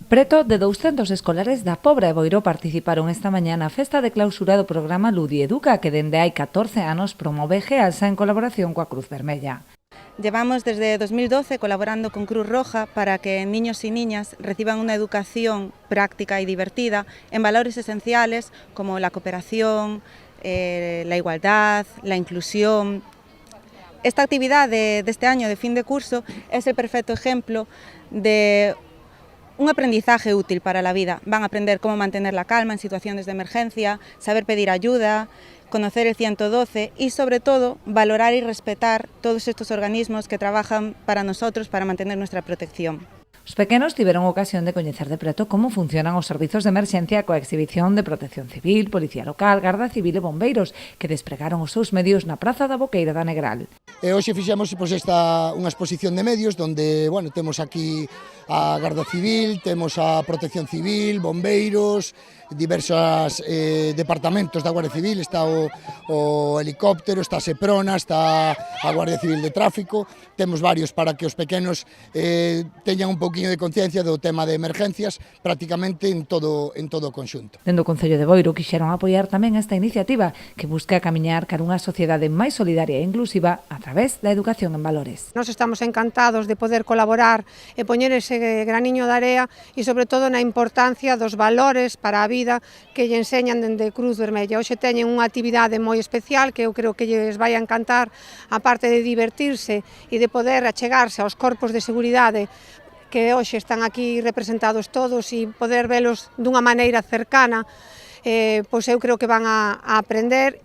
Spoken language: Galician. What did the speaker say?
Preto de 200 escolares da Pobra e Boiro participaron esta mañá na festa de clausura do programa Ludieduca, que dende hai 14 anos promove GEALSA en colaboración coa Cruz Vermella. Llevamos desde 2012 colaborando con Cruz Roja para que niños y niñas reciban una educación práctica y divertida en valores esenciales como la cooperación, la igualdad, la inclusión. Esta actividad de este año de fin de curso es el perfecto ejemplo de un aprendizaje útil para la vida. Van a aprender cómo mantener la calma en situaciones de emergencia, saber pedir ayuda, conocer el 112 y sobre todo valorar y respetar todos estos organismos que trabajan para nosotros para mantener nuestra protección. Os pequenos tiveron ocasión de coñecer de preto como funcionan os servizos de emerxencia coa exhibición de Protección Civil, Policía Local, Garda Civil e Bombeiros, que despregaron os seus medios na Praza da Boqueira da Negral. Hoxe fixemos unha exposición de medios onde temos aquí a Garda Civil, temos a Protección Civil, Bombeiros, diversos departamentos da Guardia Civil, está o helicóptero, está a Seprona, está a Guardia Civil de Tráfico, temos varios para que os pequenos teñan un pouquiño de conciencia do tema de emergencias prácticamente en todo o conxunto. Dende o Concello de Boiro quixeron apoiar tamén esta iniciativa que busca camiñar cara unha sociedade máis solidaria e inclusiva a través da educación en valores. Nós estamos encantados de poder colaborar e poñer ese graniño de area e sobre todo na importancia dos valores para a vida que lle enseñan dende Cruz Vermella. Hoxe teñen unha actividade moi especial que eu creo que lles vai a encantar, a parte de divertirse e de poder achegarse aos corpos de seguridade que hoxe están aquí representados todos e poder velos dunha maneira cercana, pois eu creo que van a aprender